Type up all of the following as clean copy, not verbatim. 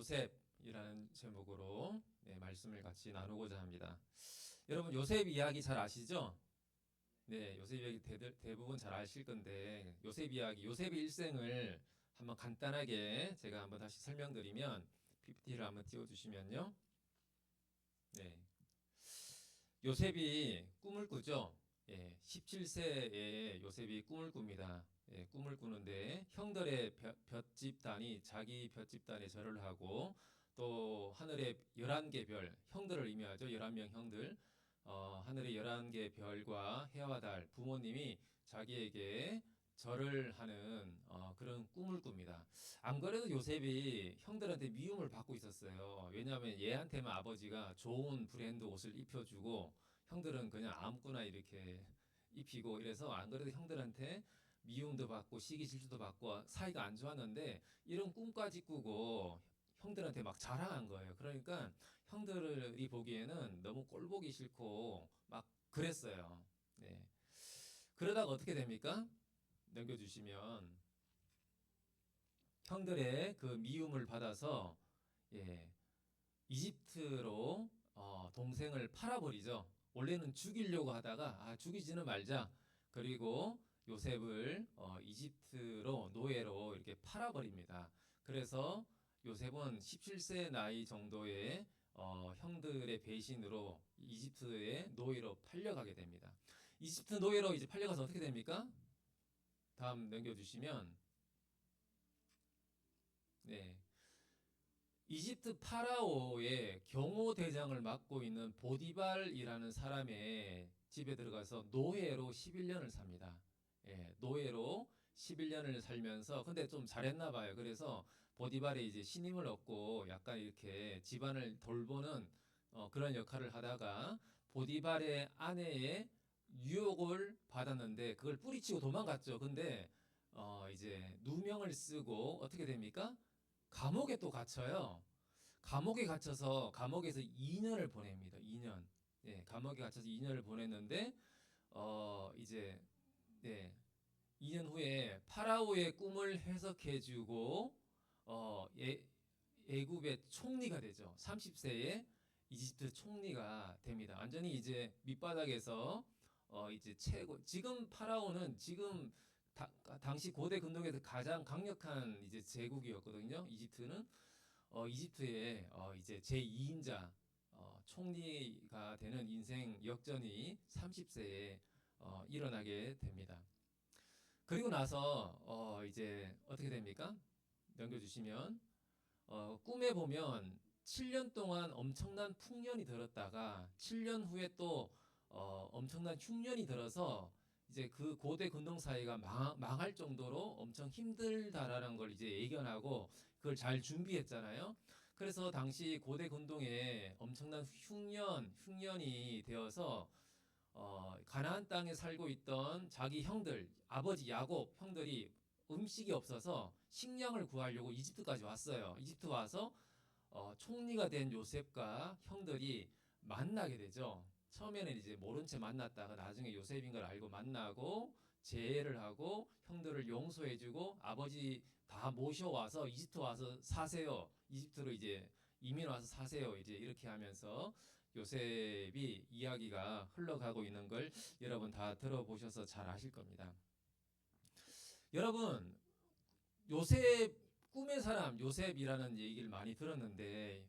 요셉이라는 제목으로 말씀을 같이 나누고자 합니다. 여러분 요셉 이야기 잘 아시죠? 네, 요셉 이야기 대부분 잘 아실 건데 요셉 이야기, 요셉의 일생을 한번 간단하게 제가 한번 다시 설명드리면 PPT를 한번 띄워주시면요. 네, 요셉이 꿈을 꾸죠. 17세에 요셉이 꿈을 꿉니다. 꿈을 꾸는데 형들의 볏집단이 자기 볏집단에 절을 하고 또 하늘의 11개 별, 형들을 의미하죠. 11명 형들. 하늘의 11개 별과 해와 달, 부모님이 자기에게 절을 하는 그런 꿈을 꿉니다. 안 그래도 요셉이 형들한테 미움을 받고 있었어요. 왜냐하면 얘한테만 아버지가 좋은 브랜드 옷을 입혀주고 형들은 그냥 아무거나 이렇게 입히고 이래서 안 그래도 형들한테 미움도 받고 시기 질투도 받고 사이가 안 좋았는데 이런 꿈까지 꾸고 형들한테 막 자랑한 거예요. 그러니까 형들이 보기에는 너무 꼴보기 싫고 막 그랬어요. 네. 그러다가 어떻게 됩니까? 넘겨주시면 형들의 그 미움을 받아서 예, 이집트로 동생을 팔아버리죠. 원래는 죽이려고 하다가 죽이지는 말자. 그리고 요셉을 이집트로 노예로 이렇게 팔아버립니다. 그래서 요셉은 17세 나이 정도의 형들의 배신으로 이집트의 노예로 팔려가게 됩니다. 이집트 노예로 이제 팔려가서 어떻게 됩니까? 다음 넘겨주시면 네. 이집트 파라오의 경호대장을 맡고 있는 보디발이라는 사람의 집에 들어가서 노예로 11년을 삽니다. 노예로 11년을 살면서 근데 좀 잘했나 봐요. 그래서 보디발이 이제 신임을 얻고 약간 이렇게 집안을 돌보는 그런 역할을 하다가 보디발의 아내의 유혹을 받았는데 그걸 뿌리치고 도망갔죠. 근데 이제 누명을 쓰고 어떻게 됩니까? 감옥에 또 갇혀요. 감옥에 갇혀서 감옥에서 2년을 보냅니다. 2년. 감옥에 갇혀서 2년을 보냈는데 이제 네, 2년 후에 파라오의 꿈을 해석해주고 애굽의 총리가 되죠. 30세에 이집트 총리가 됩니다. 완전히 이제 밑바닥에서 이제 최고 지금 파라오는 지금 당시 고대 근동에서 가장 강력한 이제 제국이었거든요. 이집트는 이집트의 이제 제2인자 총리가 되는 인생 역전이 30세에 일어나게 됩니다. 그리고 나서 이제 어떻게 됩니까? 넘겨주시면 꿈에 보면 7년 동안 엄청난 풍년이 들었다가 7년 후에 또 엄청난 흉년이 들어서 이제 그 고대 근동 사회가 망할 정도로 엄청 힘들다라는 걸 이제 예견하고 그걸 잘 준비했잖아요. 그래서 당시 고대 근동에 엄청난 흉년이 되어서 가나안 땅에 살고 있던 자기 형들, 아버지 야곱 형들이 음식이 없어서 식량을 구하려고 이집트까지 왔어요. 이집트 와서 총리가 된 요셉과 형들이 만나게 되죠. 처음에는 이제 모른 채 만났다가 나중에 요셉인 걸 알고 만나고 제의를 하고 형들을 용서해주고 아버지 다 모셔와서 이집트 와서 사세요. 이집트로 이제 이민 와서 사세요. 이제 이렇게 하면서 요셉이 이야기가 흘러가고 있는 걸 여러분 다 들어보셔서 잘 아실 겁니다. 여러분 요셉 꿈의 사람 요셉이라는 얘기를 많이 들었는데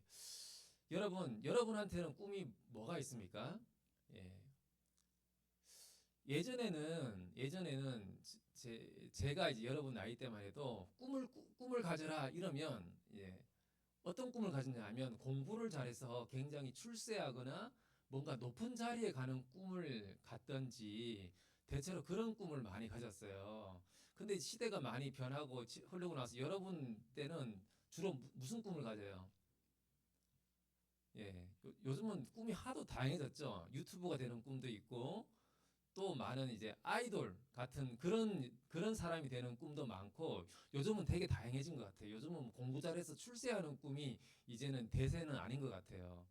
여러분한테는 꿈이 뭐가 있습니까? 예. 예전에는 제가 이제 여러분 나이 때만 해도 꿈을 가져라 이러면 어떤 꿈을 가졌냐 하면 공부를 잘해서 굉장히 출세하거나 뭔가 높은 자리에 가는 꿈을 갔던지 대체로 그런 꿈을 많이 가졌어요. 근데 시대가 많이 변하고 흐르고 나서 여러분 때는 주로 무슨 꿈을 가져요? 요즘은 꿈이 하도 다양해졌죠. 유튜버가 되는 꿈도 있고 또 많은 이제 아이돌 같은 그런 사람이 되는 꿈도 많고 요즘은 되게 다양해진 것 같아요. 요즘은 공부 잘해서 출세하는 꿈이 이제는 대세는 아닌 것 같아요.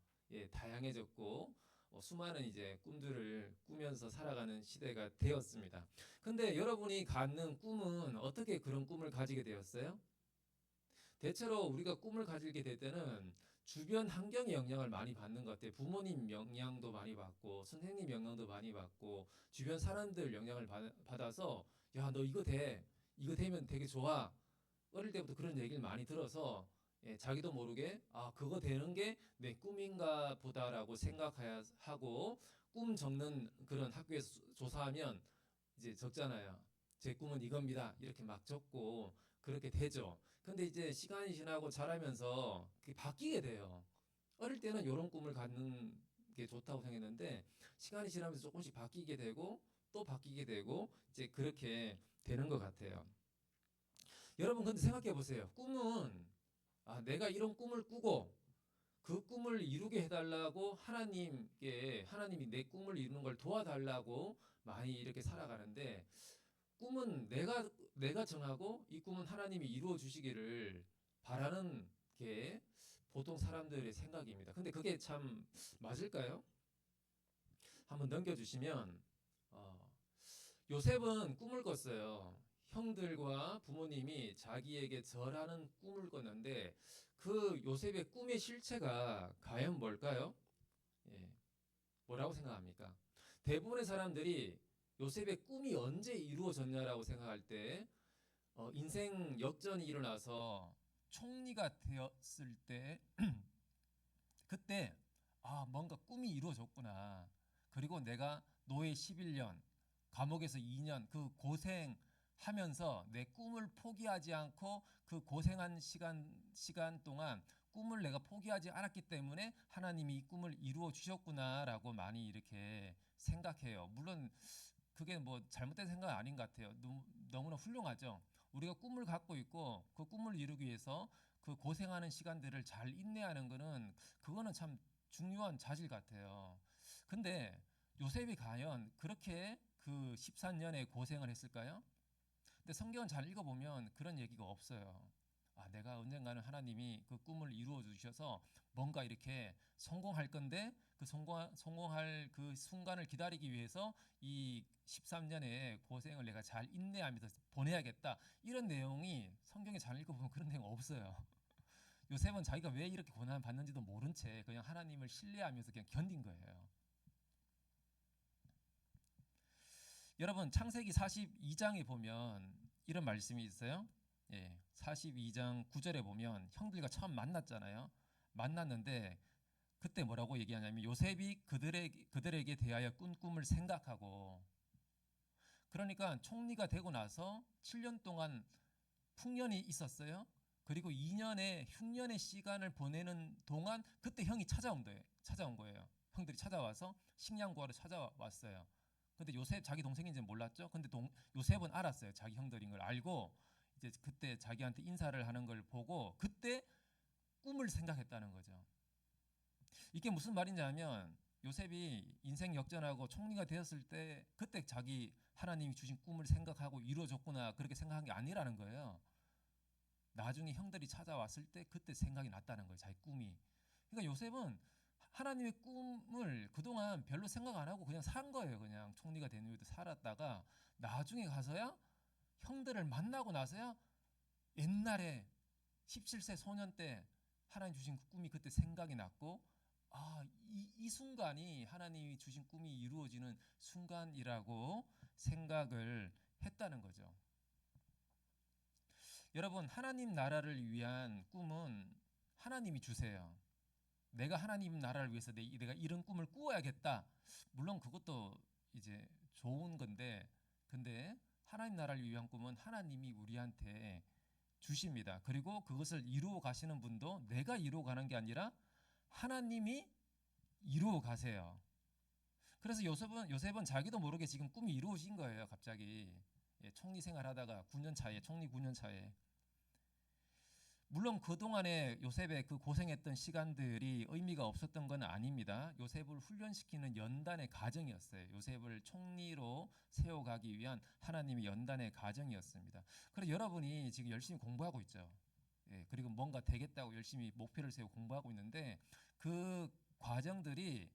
다양해졌고 수많은 이제 꿈들을 꾸면서 살아가는 시대가 되었습니다. 근데 여러분이 갖는 꿈은 어떻게 그런 꿈을 가지게 되었어요? 대체로 우리가 꿈을 가지게 될 때는 주변 환경의 영향을 많이 받는 것 같아요. 부모님 영향도 많이 받고, 선생님 영향도 많이 받고, 주변 사람들 영향을 받아서, 야, 너 이거 돼. 이거 되면 되게 좋아. 어릴 때부터 그런 얘기를 많이 들어서, 예, 자기도 모르게, 아, 그거 되는 게 내 꿈인가 보다라고 생각하고, 꿈 적는 그런 학교에서 조사하면 이제 적잖아요. 제 꿈은 이겁니다. 이렇게 막 적고, 그렇게 되죠. 근데 이제 시간이 지나고 자라면서 그게 바뀌게 돼요. 어릴 때는 이런 꿈을 갖는 게 좋다고 생각했는데 시간이 지나면서 조금씩 바뀌게 되고 또 바뀌게 되고 이제 그렇게 되는 것 같아요. 여러분 근데 생각해 보세요. 꿈은 내가 이런 꿈을 꾸고 그 꿈을 이루게 해달라고 하나님이 내 꿈을 이루는 걸 도와달라고 많이 이렇게 살아가는데 꿈은 내가 정하고 이 꿈은 하나님이 이루어 주시기를 바라는 게 보통 사람들의 생각입니다. 근데 그게 참 맞을까요? 한번 넘겨주시면 어, 요셉은 꿈을 꿨어요. 형들과 부모님이 자기에게 절하는 꿈을 꿨는데 그 요셉의 꿈의 실체가 과연 뭘까요? 예, 뭐라고 생각합니까? 대부분의 사람들이 요셉의 꿈이 언제 이루어졌냐라고 생각할 때 인생 역전이 일어나서 총리가 되었을 때 그때 뭔가 꿈이 이루어졌구나. 그리고 내가 노예 11년, 감옥에서 2년 그 고생하면서 내 꿈을 포기하지 않고 그 고생한 시간 동안 꿈을 내가 포기하지 않았기 때문에 하나님이 이 꿈을 이루어 주셨구나라고 많이 이렇게 생각해요. 물론 그게 뭐 잘못된 생각은 아닌 것 같아요. 너무나 훌륭하죠. 우리가 꿈을 갖고 있고 그 꿈을 이루기 위해서 그 고생하는 시간들을 잘 인내하는 거는 그거는 참 중요한 자질 같아요. 근데 요셉이 과연 그렇게 그 14년의 고생을 했을까요? 근데 성경을 잘 읽어보면 그런 얘기가 없어요. 내가 언젠가는 하나님이 그 꿈을 이루어 주셔서 뭔가 이렇게 성공할 건데 그 성공할 그 순간을 기다리기 위해서 이 13년의 고생을 내가 잘 인내하면서 보내야겠다. 이런 내용이 성경에 잘 읽어보면 그런 내용 없어요. 요셉은 자기가 왜 이렇게 고난 받는지도 모른 채 그냥 하나님을 신뢰하면서 그냥 견딘 거예요. 여러분 창세기 42장에 보면 이런 말씀이 있어요. 예, 42장 9절에 보면 형들과 처음 만났잖아요. 만났는데 그때 뭐라고 얘기하냐면 요셉이 그들에게 대하여 꾼 꿈을 생각하고 그러니까 총리가 되고 나서 7년 동안 풍년이 있었어요. 그리고 2년의 흉년의 시간을 보내는 동안 그때 형이 찾아온 거예요. 형들이 찾아와서 식량 구하러 찾아왔어요. 근데 요셉 자기 동생인지 몰랐죠. 근데 요셉은 알았어요. 자기 형들인 걸 알고 이제 그때 자기한테 인사를 하는 걸 보고 그때 꿈을 생각했다는 거죠. 이게 무슨 말이냐면 요셉이 인생 역전하고 총리가 되었을 때 그때 자기 하나님이 주신 꿈을 생각하고 이루어졌구나 그렇게 생각한 게 아니라는 거예요. 나중에 형들이 찾아왔을 때 그때 생각이 났다는 거예요. 자기 꿈이. 그러니까 요셉은 하나님의 꿈을 그동안 별로 생각 안 하고 그냥 산 거예요. 그냥 총리가 된 후에도 살았다가 나중에 가서야 형들을 만나고 나서야 옛날에 17세 소년 때 하나님 주신 그 꿈이 그때 생각이 났고 이 순간이 하나님이 주신 꿈이 이루어지는 순간이라고 생각을 했다는 거죠. 여러분 하나님 나라를 위한 꿈은 하나님이 주세요. 내가 하나님 나라를 위해서 내가 이런 꿈을 꾸어야겠다. 물론 그것도 이제 좋은 건데 근데 하나님 나라를 위한 꿈은 하나님이 우리한테 주십니다. 그리고 그것을 이루어 가시는 분도 내가 이루어 가는 게 아니라 하나님이 이루어 가세요. 그래서 요셉은 자기도 모르게 지금 꿈이 이루어진 거예요. 갑자기 총리 생활하다가 9년 차에 총리 9년 차에 물론 그동안에 요셉의 그 고생했던 시간들이 의미가 없었던 건 아닙니다. 요셉을 훈련시키는 연단의 과정이었어요. 요셉을 총리로 세워가기 위한 하나님의 연단의 과정이었습니다. 그래서 여러분이 지금 열심히 공부하고 있죠. 그리고 뭔가 되겠다고 열심히 목표를 세우고 공부하고 있는데 그 과정들이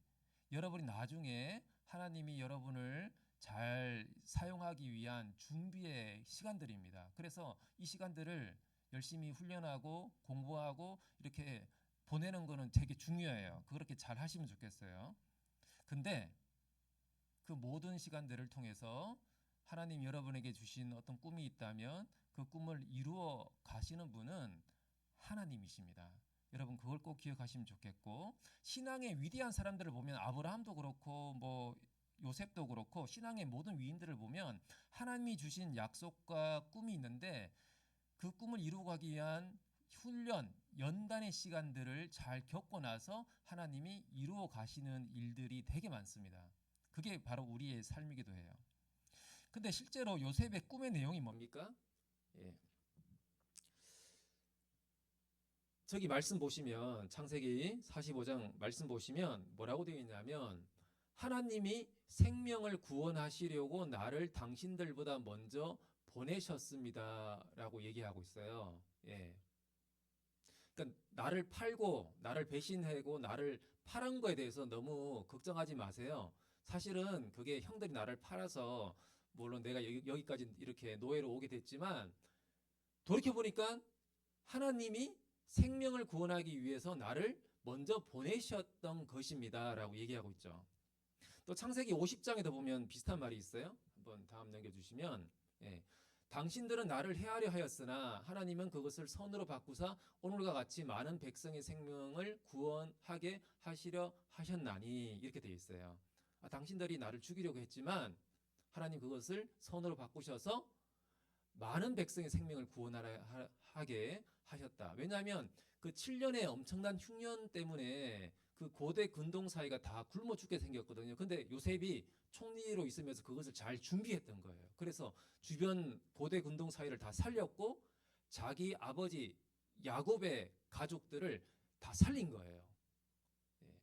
여러분이 나중에 하나님이 여러분을 잘 사용하기 위한 준비의 시간들입니다. 그래서 이 시간들을 열심히 훈련하고 공부하고 이렇게 보내는 거는 되게 중요해요. 그렇게 잘 하시면 좋겠어요. 근데 그 모든 시간들을 통해서 하나님 여러분에게 주신 어떤 꿈이 있다면 그 꿈을 이루어 가시는 분은 하나님이십니다. 여러분 그걸 꼭 기억하시면 좋겠고, 신앙의 위대한 사람들을 보면 아브라함도 그렇고 뭐 요셉도 그렇고 신앙의 모든 위인들을 보면 하나님이 주신 약속과 꿈이 있는데 그 꿈을 이루고 가기 위한 훈련, 연단의 시간들을 잘 겪고 나서 하나님이 이루어 가시는 일들이 되게 많습니다. 그게 바로 우리의 삶이기도 해요. 근데 실제로 요셉의 꿈의 내용이 뭡니까? 예. 저기 말씀 보시면 창세기 45장 말씀 보시면 뭐라고 되어 있냐면 하나님이 생명을 구원하시려고 나를 당신들보다 먼저 보내셨습니다라고 얘기하고 있어요. 예. 그러니까 나를 팔고 나를 배신하고 나를 팔은 거에 대해서 너무 걱정하지 마세요. 사실은 그게 형들이 나를 팔아서 물론 내가 여기까지 이렇게 노예로 오게 됐지만 돌이켜 보니까 하나님이 생명을 구원하기 위해서 나를 먼저 보내셨던 것입니다라고 얘기하고 있죠. 또 창세기 50장에도 보면 비슷한 말이 있어요. 한번 다음 넘겨주시면 예. 당신들은 나를 해하려 하였으나 하나님은 그것을 선으로 바꾸사 오늘과 같이 많은 백성의 생명을 구원하게 하시려 하셨나니 이렇게 되어 있어요. 당신들이 나를 죽이려고 했지만 하나님 그것을 선으로 바꾸셔서 많은 백성의 생명을 구원하게 하셨다. 왜냐하면 그 7년의 엄청난 흉년 때문에 그 고대 근동 사회가 다 굶어 죽게 생겼거든요. 근데 요셉이 총리로 있으면서 그것을 잘 준비했던 거예요. 그래서 주변 고대 근동 사회를 다 살렸고 자기 아버지 야곱의 가족들을 다 살린 거예요. 예.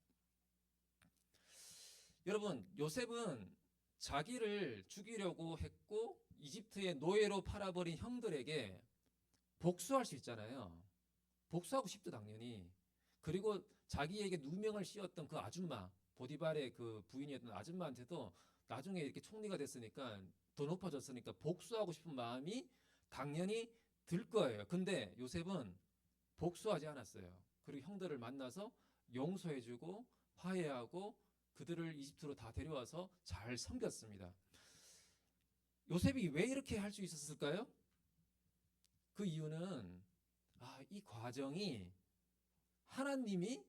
여러분 요셉은 자기를 죽이려고 했고 이집트의 노예로 팔아버린 형들에게 복수할 수 있잖아요. 복수하고 싶죠 당연히. 그리고 자기에게 누명을 씌웠던 그 아줌마 보디발의 그 부인이었던 아줌마한테도 나중에 이렇게 총리가 됐으니까 더 높아졌으니까 복수하고 싶은 마음이 당연히 들 거예요. 근데 요셉은 복수하지 않았어요. 그리고 형들을 만나서 용서해주고 화해하고 그들을 이집트로 다 데려와서 잘 섬겼습니다. 요셉이 왜 이렇게 할 수 있었을까요? 그 이유는 이 과정이 하나님이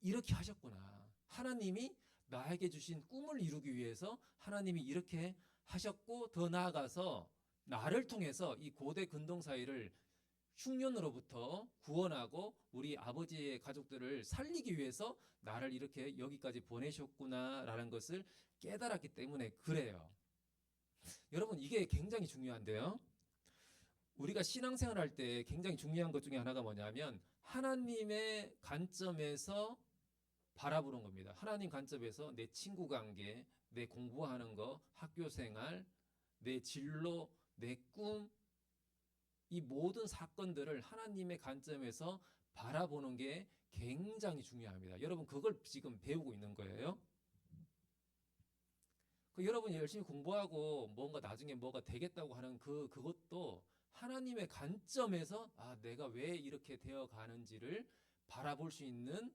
이렇게 하셨구나. 하나님이 나에게 주신 꿈을 이루기 위해서 하나님이 이렇게 하셨고 더 나아가서 나를 통해서 이 고대 근동 사회를 흉년으로부터 구원하고 우리 아버지의 가족들을 살리기 위해서 나를 이렇게 여기까지 보내셨구나라는 것을 깨달았기 때문에 그래요. 여러분 이게 굉장히 중요한데요. 우리가 신앙생활 할 때 굉장히 중요한 것 중에 하나가 뭐냐면 하나님의 관점에서 바라보는 겁니다. 하나님 관점에서 내 친구 관계, 내 공부하는 거, 학교 생활, 내 진로, 내 꿈, 이 모든 사건들을 하나님의 관점에서 바라보는 게 굉장히 중요합니다. 여러분 그걸 지금 배우고 있는 거예요. 여러분이 열심히 공부하고 뭔가 나중에 뭐가 되겠다고 하는 그것도 하나님의 관점에서 내가 왜 이렇게 되어 가는지를 바라볼 수 있는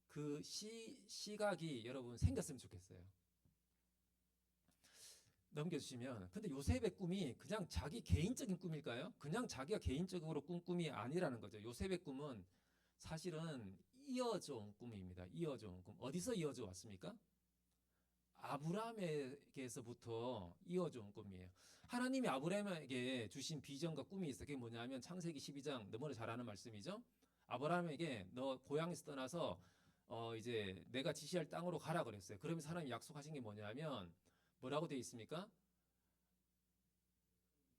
그 시각이 여러분 생겼으면 좋겠어요. 넘겨주시면 근데 요셉의 꿈이 그냥 자기 개인적인 꿈일까요? 그냥 자기가 개인적으로 꾼 꿈이 아니라는 거죠. 요셉의 꿈은 사실은 이어져 온 꿈입니다. 이어져 온 꿈. 어디서 이어져 왔습니까? 아브라함에게서부터 이어져 온 꿈이에요. 하나님이 아브라함에게 주신 비전과 꿈이 있어요. 그게 뭐냐면 창세기 12장 너무나 잘 아는 말씀이죠. 아브라함에게 너 고향에서 떠나서 이제 내가 지시할 땅으로 가라 그랬어요. 그러면서 하나님이 약속하신 게 뭐냐면 뭐라고 되어 있습니까?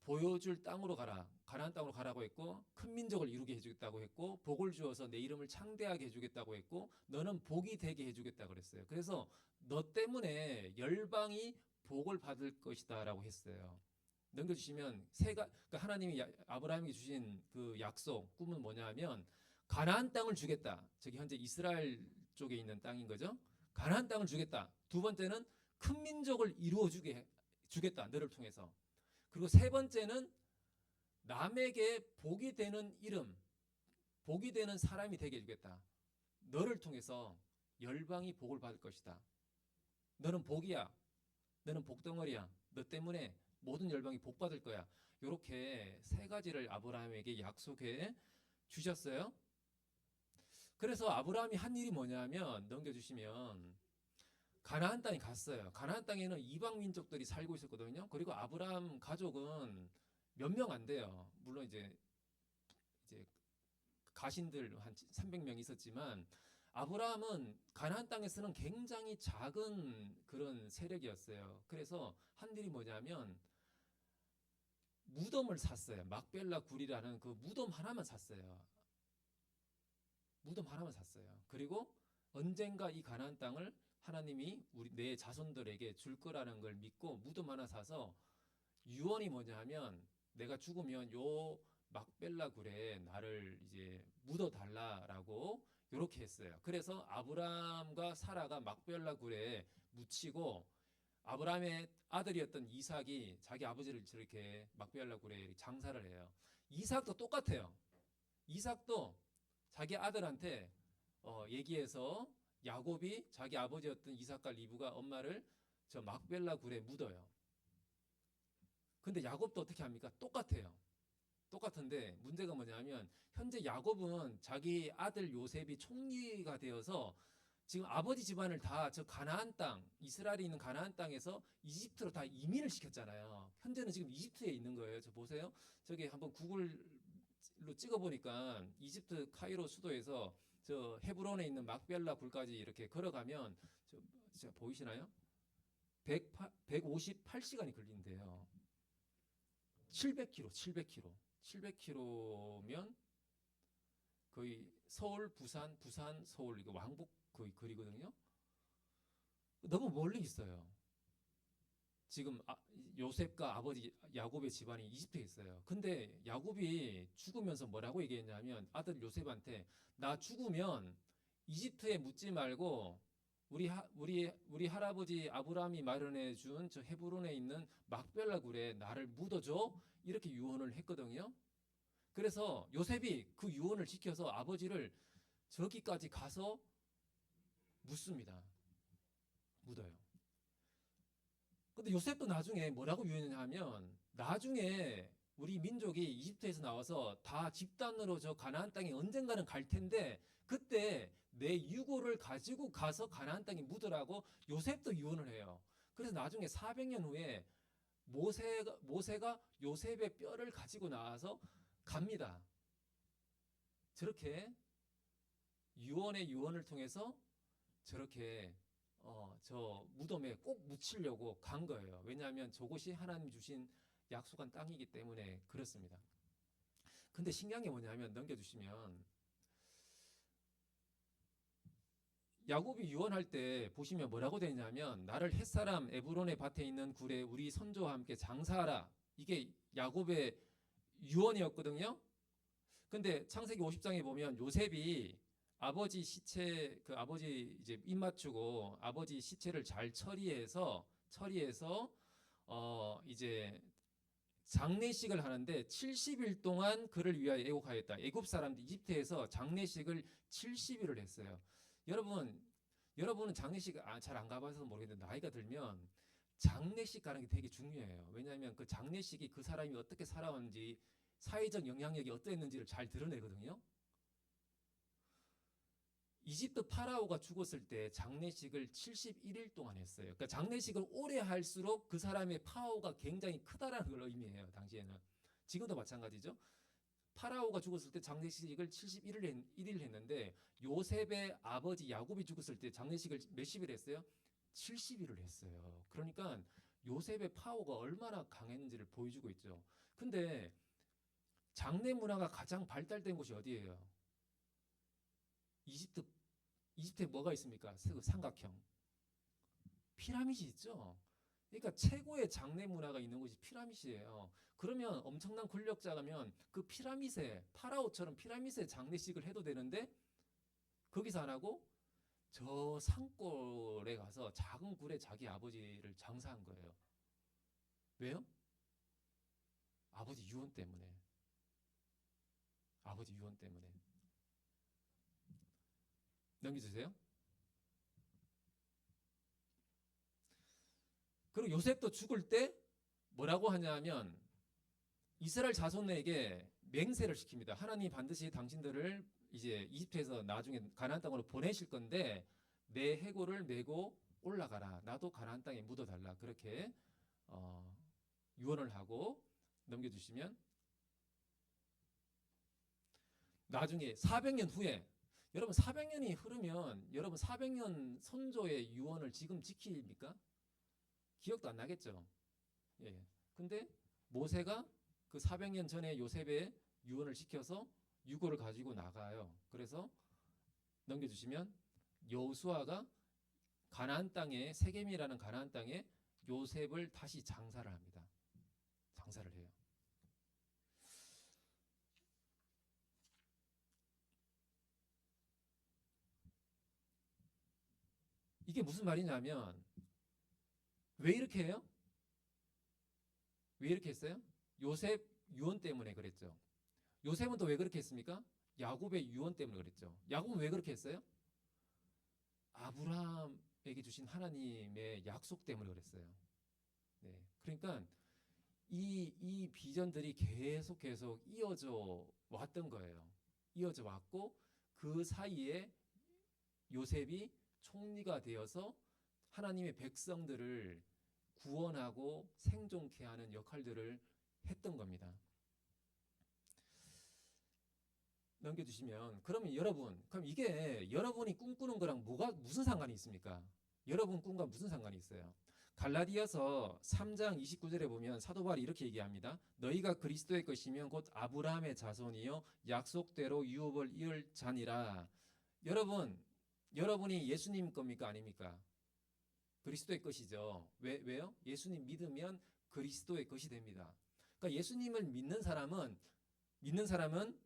보여줄 땅으로 가라. 가나안 땅으로 가라고 했고 큰 민족을 이루게 해주겠다고 했고 복을 주어서 내 이름을 창대하게 해주겠다고 했고 너는 복이 되게 해주겠다고 그랬어요. 그래서 너 때문에 열방이 복을 받을 것이다라고 했어요. 넘겨주시면 그러니까 하나님이 아브라함에게 주신 그 약속 꿈은 뭐냐면 가나안 땅을 주겠다. 저기 현재 이스라엘 쪽에 있는 땅인 거죠. 가나안 땅을 주겠다. 두 번째는 큰 민족을 이루어 주겠다. 너를 통해서. 그리고 세 번째는 남에게 복이 되는 이름, 복이 되는 사람이 되게 해주겠다. 너를 통해서 열방이 복을 받을 것이다. 너는 복이야. 너는 복덩어리야. 너 때문에 모든 열방이 복 받을 거야. 이렇게 세 가지를 아브라함에게 약속해 주셨어요. 그래서 아브라함이 한 일이 뭐냐면 넘겨주시면 가나안 땅에 갔어요. 가나안 땅에는 이방 민족들이 살고 있었거든요. 그리고 아브라함 가족은 몇 명 안 돼요. 물론 이제 가신들 한 300명 있었지만 아브라함은 가나안 땅에서는 굉장히 작은 그런 세력이었어요. 그래서 한 일이 뭐냐면 무덤을 샀어요. 막벨라 굴이라는 그 무덤 하나만 샀어요. 무덤 하나만 샀어요. 그리고 언젠가 이 가나안 땅을 하나님이 우리 내 자손들에게 줄 거라는 걸 믿고 무덤 하나 사서 유언이 뭐냐 하면 내가 죽으면 요 막벨라 굴에 나를 이제 묻어 달라라고 요렇게 했어요. 그래서 아브라함과 사라가 막벨라 굴에 묻히고 아브라함의 아들이었던 이삭이 자기 아버지를 저렇게 막벨라 굴에 장사를 해요. 이삭도 똑같아요. 이삭도 자기 아들한테 얘기해서 야곱이 자기 아버지였던 이삭과 리브가 엄마를 저 막벨라 굴에 묻어요. 근데 야곱도 어떻게 합니까? 똑같아요. 똑같은데 문제가 뭐냐면 현재 야곱은 자기 아들 요셉이 총리가 되어서 지금 아버지 집안을 다 저 가나안 땅, 이스라엘이 있는 가나안 땅에서 이집트로 다 이민을 시켰잖아요. 현재는 지금 이집트에 있는 거예요. 저 보세요. 저기 한번 구글로 찍어보니까 이집트 카이로 수도에서 저 헤브론에 있는 막벨라 굴까지 이렇게 걸어가면 저 보이시나요? 158시간이 걸린대요. 700km, 700km. 700km면 거의 서울, 부산, 부산, 서울 이거 왕복 거의 거리거든요. 너무 멀리 있어요. 지금 요셉과 아버지 야곱의 집안이 이집트에 있어요. 근데 야곱이 죽으면서 뭐라고 얘기했냐면 아들 요셉한테 나 죽으면 이집트에 묻지 말고 우리 할아버지 아브라함이 마련해 준 저 헤브론에 있는 막벨라 굴에 나를 묻어줘 이렇게 유언을 했거든요. 그래서 요셉이 그 유언을 지켜서 아버지를 저기까지 가서 묻습니다. 묻어요. 근데 요셉도 나중에 뭐라고 유언하냐면 나중에 우리 민족이 이집트에서 나와서 다 집단으로 저 가나안 땅에 언젠가는 갈 텐데 그때 내 유고를 가지고 가서 가나안 땅에 묻으라고 요셉도 유언을 해요. 그래서 나중에 400년 후에 모세가 요셉의 뼈를 가지고 나와서 갑니다. 저렇게 유언의 유언을 통해서 저렇게 저 무덤에 꼭 묻히려고 간 거예요. 왜냐하면 저곳이 하나님 주신 약속한 땅이기 때문에 그렇습니다. 근데 신기한 게 뭐냐면 넘겨주시면 야곱이 유언할 때 보시면 뭐라고 되냐면 나를 햇사람 에브론의 밭에 있는 굴에 우리 선조와 함께 장사하라. 이게 야곱의 유언이었거든요. 근데 창세기 50장에 보면 요셉이 아버지 시체 그 아버지 이제 입 맞추고 아버지 시체를 잘 처리해서 이제 장례식을 하는데 70일 동안 그를 위하여 애곡하였다. 애굽 사람들 이집트에서 장례식을 70일을 했어요. 여러분은 장례식 잘 안 가봐서 모르겠는데 나이가 들면 장례식 가는 게 되게 중요해요. 왜냐하면 그 장례식이 그 사람이 어떻게 살아왔는지 사회적 영향력이 어떠했는지를 잘 드러내거든요. 이집트 파라오가 죽었을 때 장례식을 71일 동안 했어요. 그러니까 장례식을 오래 할수록 그 사람의 파워가 굉장히 크다라는 걸 의미해요. 당시에는. 지금도 마찬가지죠. 파라오가 죽었을 때 장례식을 71일 했는데 요셉의 아버지 야곱이 죽었을 때 장례식을 몇십일 했어요? 70일을 했어요. 그러니까 요셉의 파워가 얼마나 강했는지를 보여주고 있죠. 근데 장례 문화가 가장 발달된 곳이 어디예요? 이집트에 뭐가 있습니까? 삼각형. 피라밋이 있죠. 그러니까 최고의 장례 문화가 있는 곳이 피라밋이에요. 그러면 엄청난 권력자라면 그 피라밋에 파라오처럼 피라밋에 장례식을 해도 되는데 거기서 안 하고 저 산골에 가서 작은 굴에 자기 아버지를 장사한 거예요. 왜요? 아버지 유언 때문에. 아버지 유언 때문에. 넘겨주세요. 그리고 요셉도 죽을 때 뭐라고 하냐면 이스라엘 자손에게 맹세를 시킵니다. 하나님 반드시 당신들을 이제 이집트에서 나중에 가나안 땅으로 보내실 건데 내 해골을 메고 올라가라. 나도 가나안 땅에 묻어달라. 그렇게 유언을 하고 넘겨주시면 나중에 400년 후에 여러분 400년이 흐르면 여러분 400년 선조의 유언을 지금 지킵니까? 기억도 안 나겠죠. 예. 근데 모세가 그 400년 전에 요셉의 유언을 지켜서 유고를 가지고 나가요. 그래서 넘겨주시면 여호수아가 가나안 땅에 세겜이라는 가나안 땅에 요셉을 다시 장사를 합니다. 장사를 해요. 이게 무슨 말이냐면 왜 이렇게 해요? 왜 이렇게 했어요? 요셉 유언 때문에 그랬죠. 요셉은 또 왜 그렇게 했습니까? 야곱의 유언 때문에 그랬죠. 야곱은 왜 그렇게 했어요? 아브라함에게 주신 하나님의 약속 때문에 그랬어요. 네. 그러니까 이 비전들이 계속 이어져 왔던 거예요. 이어져 왔고 그 사이에 요셉이 총리가 되어서 하나님의 백성들을 구원하고 생존케 하는 역할들을 했던 겁니다. 넘겨주시면 그러면 여러분 그럼 이게 여러분이 꿈꾸는 거랑 무슨 상관이 있습니까? 여러분 꿈과 무슨 상관이 있어요? 갈라디아서 3장 29절에 보면 사도 바울이 이렇게 얘기합니다. 너희가 그리스도의 것이면 곧 아브라함의 자손이요 약속대로 유업을 이을 자니라. 여러분이 예수님 겁니까 아닙니까? 그리스도의 것이죠. 왜요? 예수님 믿으면 그리스도의 것이 됩니다. 그러니까 예수님을 믿는 사람은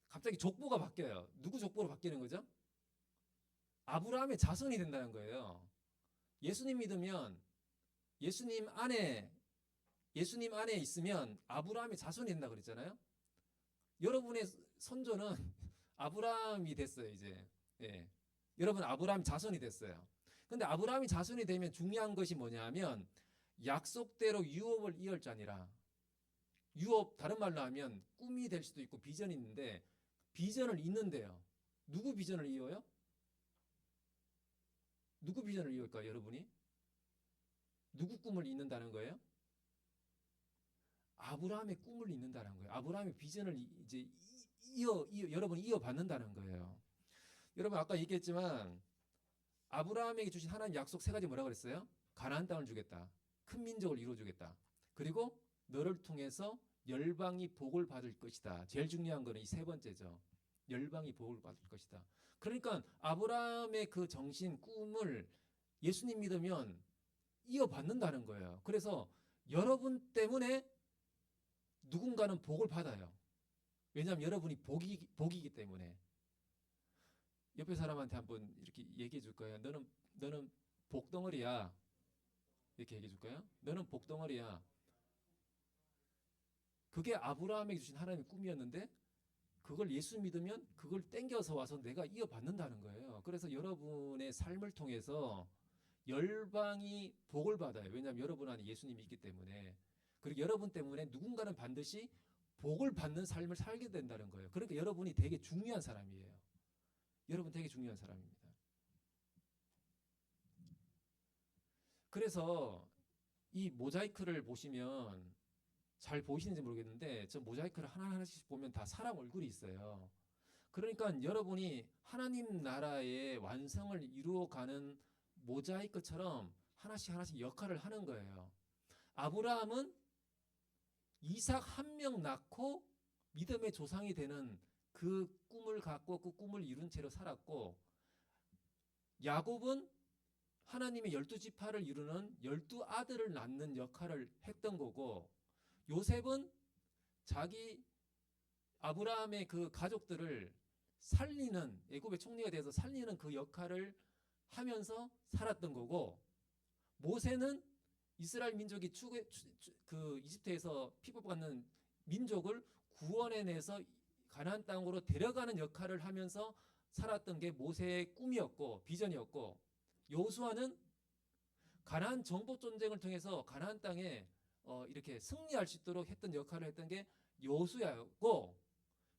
갑자기 족보가 바뀌어요. 누구 족보로 바뀌는 거죠? 아브라함의 자손이 된다는 거예요. 예수님 믿으면 예수님 안에 있으면 아브라함의 자손이 된다 그랬잖아요. 여러분의 선조는 아브라함이 됐어요, 이제. 예. 여러분 아브라함 자손이 됐어요. 근데 아브라함이 자손이 되면 중요한 것이 뭐냐면 약속대로 유업을 이을 자니라. 유업 다른 말로 하면 꿈이 될 수도 있고 비전이 있는데 비전을 잇는데요. 누구 비전을 이어요? 누구 비전을 이을까요, 여러분이? 누구 꿈을 잇는다는 거예요? 아브라함의 꿈을 잇는다는 거예요. 아브라함의 비전을 이제 여러분이 이어받는다는 거예요. 여러분 아까 얘기했지만 아브라함에게 주신 하나님 약속 세 가지 뭐라 그랬어요? 가나안 땅을 주겠다. 큰 민족을 이루어주겠다. 그리고 너를 통해서 열방이 복을 받을 것이다. 제일 중요한 거는 이 세 번째죠. 열방이 복을 받을 것이다. 그러니까 아브라함의 그 정신, 꿈을 예수님 믿으면 이어받는다는 거예요. 그래서 여러분 때문에 누군가는 복을 받아요. 왜냐하면 여러분이 복이기 때문에. 옆에 사람한테 한번 이렇게 얘기해 줄 거예요. 너는 복덩어리야. 이렇게 얘기해 줄 거예요. 너는 복덩어리야. 그게 아브라함에게 주신 하나님의 꿈이었는데 그걸 예수 믿으면 그걸 땡겨서 와서 내가 이어받는다는 거예요. 그래서 여러분의 삶을 통해서 열방이 복을 받아요. 왜냐하면 여러분 안에 예수님이 있기 때문에. 그리고 여러분 때문에 누군가는 반드시 복을 받는 삶을 살게 된다는 거예요. 그러니까 여러분이 되게 중요한 사람이에요. 여러분 되게 중요한 사람입니다. 그래서 이 모자이크를 보시면 잘 보이시는지 모르겠는데 저 모자이크를 하나하나씩 보면 다 사람 얼굴이 있어요. 그러니까 여러분이 하나님 나라의 완성을 이루어가는 모자이크처럼 하나씩 역할을 하는 거예요. 아브라함은 이삭 한 명 낳고 믿음의 조상이 되는 그 꿈을 갖고 그 꿈을 이룬 채로 살았고 야곱은 하나님의 12지파를 이루는 12아들을 낳는 역할을 했던 거고 요셉은 자기 아브라함의 그 가족들을 살리는 애굽의 총리가 돼서 살리는 그 역할을 하면서 살았던 거고 모세는 이스라엘 민족이 그 이집트에서 핍박받는 민족을 구원해내서 가나안 땅으로 데려가는 역할을 하면서 살았던 게 모세의 꿈이었고 비전이었고, 여호수아는 가나안 정복 전쟁을 통해서 가나안 땅에 이렇게 승리할 수 있도록 했던 역할을 했던 게 여호수아였고,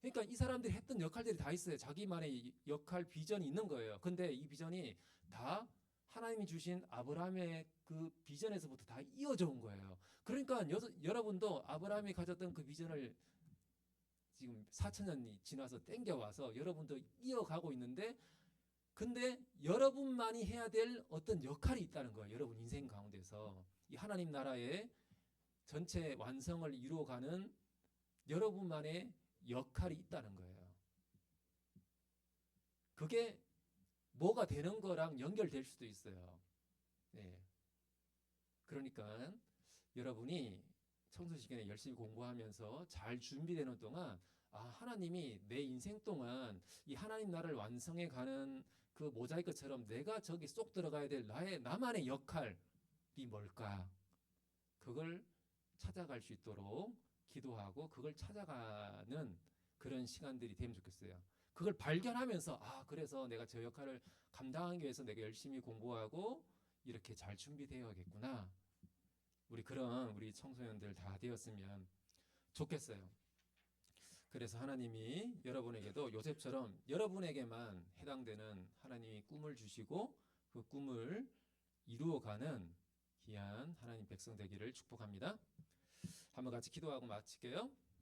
그러니까 이 사람들이 했던 역할들이 다 있어요. 자기만의 역할 비전이 있는 거예요. 근데 이 비전이 다 하나님이 주신 아브라함의 그 비전에서부터 다 이어져 온 거예요. 그러니까 여러분도 아브라함이 가졌던 그 비전을 지금 4천년이 지나서 땡겨와서 여러분도 이어가고 있는데, 근데 여러분만이 해야 될 어떤 역할이 있다는 거예요. 여러분 인생 가운데서 이 하나님 나라의 전체 완성을 이루어가는 여러분만의 역할이 있다는 거예요. 그게 뭐가 되는 거랑 연결될 수도 있어요. 네. 그러니까 여러분이 청소 시간에 열심히 공부하면서 잘 준비되는 동안, 하나님이 내 인생 동안 이 하나님 나라를 완성해 가는 그 모자이크처럼 내가 저기 쏙 들어가야 될 나만의 역할이 뭘까? 그걸 찾아갈 수 있도록 기도하고 그걸 찾아가는 그런 시간들이 되면 좋겠어요. 그걸 발견하면서, 그래서 내가 저 역할을 감당하기 위해서 내가 열심히 공부하고 이렇게 잘 준비되어야겠구나. 우리 청소년들 다 되었으면 좋겠어요. 그래서 하나님이 여러분에게도 요셉처럼 여러분에게만 해당되는 하나님이 꿈을 주시고 그 꿈을 이루어가는 귀한 하나님 백성 되기를 축복합니다. 한번 같이 기도하고 마칠게요.